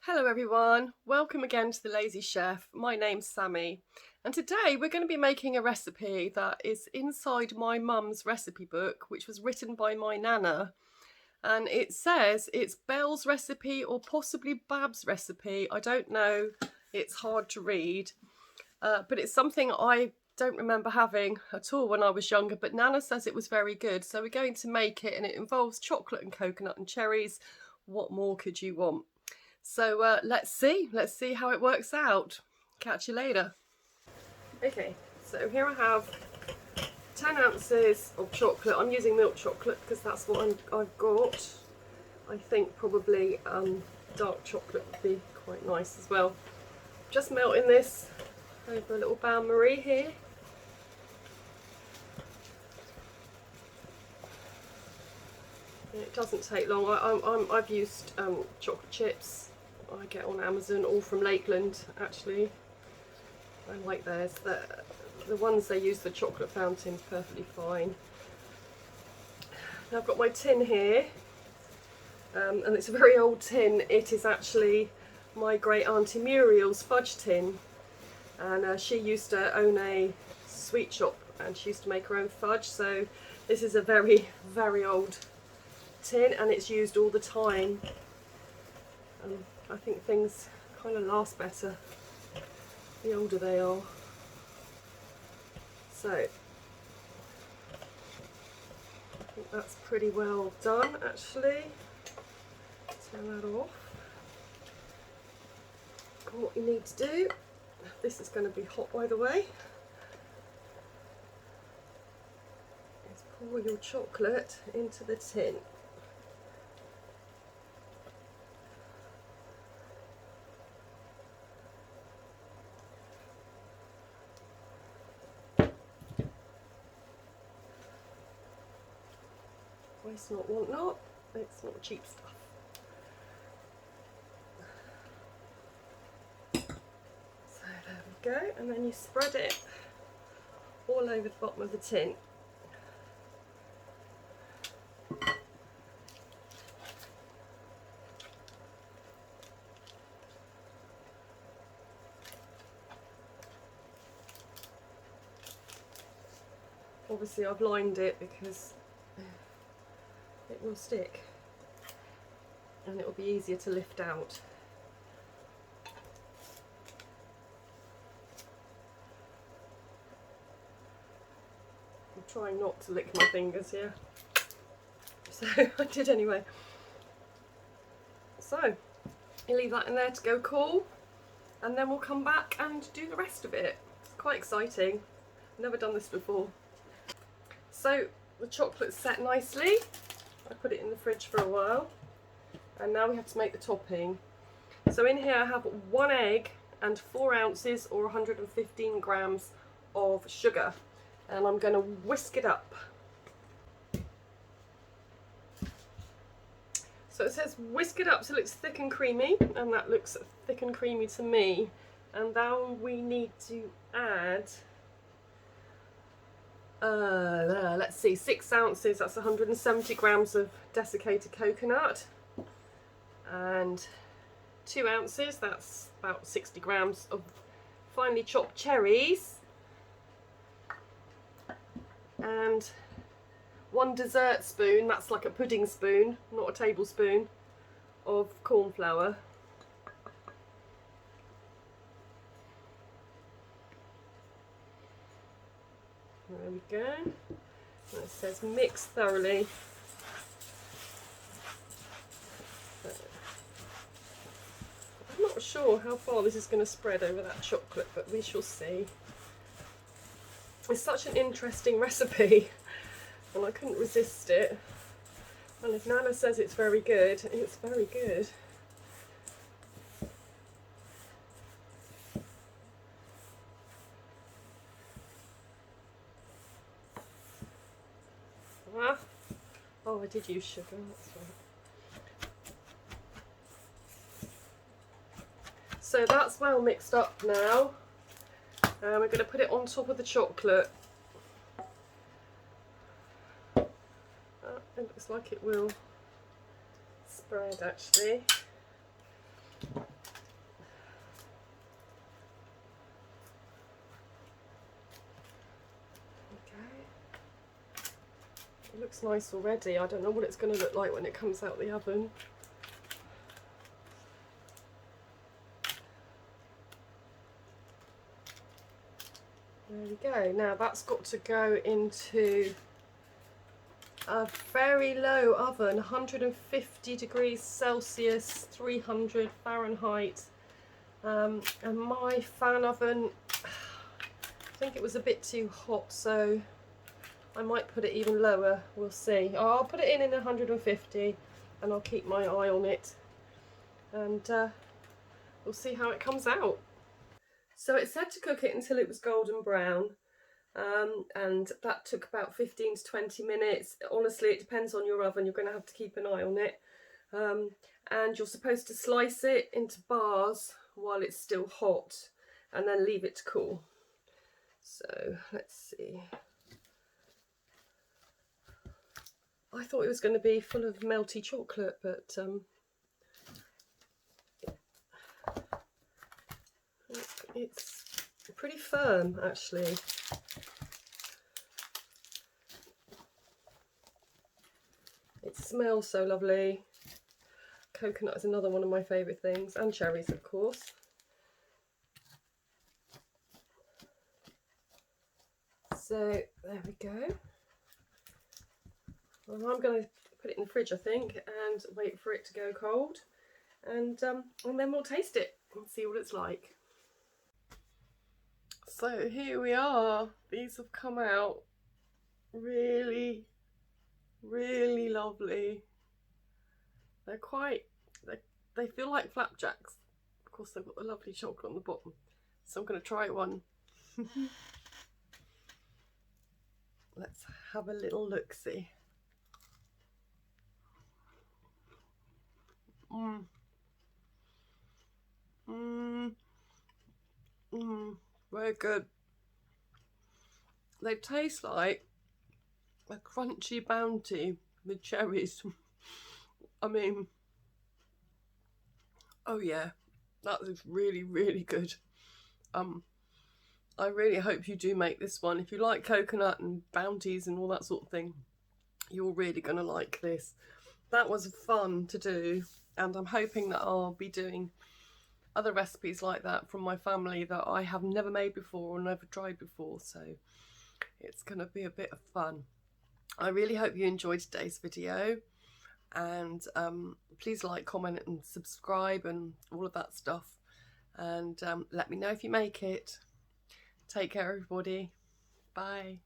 Hello everyone, welcome again to The Lazy Chef. My name's Sami and today we're going to be making a recipe that is inside my mum's recipe book, which was written by my Nanna, and it says it's Belle's recipe or possibly Bab's recipe. I don't know, it's hard to read, but it's something I don't remember having at all when I was younger, but Nanna says it was very good, so we're going to make it, and it involves chocolate and coconut and cherries. What more could you want? So let's see how it works out. Catch you later. Okay, so here I have 10 ounces of chocolate. I'm using milk chocolate because that's what I've got. I think probably dark chocolate would be quite nice as well. Just melting this over a little bain-marie here. It doesn't take long. I've used chocolate chips I get on Amazon, all from Lakeland actually. I like theirs. The ones they use, the chocolate fountain, perfectly fine. Now I've got my tin here, and it's a very old tin. It is actually my great auntie Muriel's fudge tin, and she used to own a sweet shop and she used to make her own fudge, so this is a very, very old tin and it's used all the time. I think things kind of last better the older they are. So I think that's pretty well done actually. Turn that off. And what you need to do, this is going to be hot by the way, is pour your chocolate into the tin. Waste not, want not. It's not cheap stuff. So there we go, and then you spread it all over the bottom of the tin. Obviously I've lined it because it will stick and it will be easier to lift out. I'm trying not to lick my fingers here, so I did anyway. So you leave that in there to go cool, and then we'll come back and do the rest of it. It's quite exciting, never done this before. So the chocolate's set nicely. I put it in the fridge for a while, and now we have to make the topping. So in here I have 1 egg and 4 ounces or 115 grams of sugar, and I'm going to whisk it up. So it says whisk it up till it's thick and creamy, and that looks thick and creamy to me. And now we need to add let's see, 6 ounces, that's 170 grams of desiccated coconut, and 2 ounces, that's about 60 grams of finely chopped cherries, and 1 dessert spoon, that's like a pudding spoon, not a tablespoon, of cornflour. There we go. And it says mix thoroughly. I'm not sure how far this is going to spread over that chocolate, but we shall see. It's such an interesting recipe and I couldn't resist it. And if Nanna says it's very good, it's very good. Oh, I did use sugar, that's right. So that's well mixed up now. We're going to put it on top of the chocolate. It looks like it will spread actually. It looks nice already. I don't know what it's going to look like when it comes out the oven. There we go. Now that's got to go into a very low oven, 150 degrees Celsius, 300 Fahrenheit. And my fan oven, I think it was a bit too hot, so I might put it even lower. We'll see. I'll put it in 150 and I'll keep my eye on it, and we'll see how it comes out. So it said to cook it until it was golden brown, and that took about 15 to 20 minutes. Honestly, it depends on your oven. You're going to have to keep an eye on it. And you're supposed to slice it into bars while it's still hot and then leave it to cool. So let's see. I thought it was going to be full of melty chocolate, but it's pretty firm actually. It smells so lovely. Coconut is another one of my favourite things, and cherries of course. So there we go. Well, I'm going to put it in the fridge, I think, and wait for it to go cold, and then we'll taste it and see what it's like. So here we are. These have come out really, really lovely. They're quite, they feel like flapjacks. Of course, they've got the lovely chocolate on the bottom. So I'm going to try one. Let's have a little look-see. Very good. They taste like a crunchy Bounty with cherries. I mean, oh yeah, that is really, really good. I really hope you do make this one. If you like coconut and Bounties and all that sort of thing, you're really going to like this. That was fun to do, and I'm hoping that I'll be doing other recipes like that from my family that I have never made before or never tried before, so it's going to be a bit of fun. I really hope you enjoyed today's video, and please like, comment and subscribe and all of that stuff, and let me know if you make it. Take care everybody. Bye.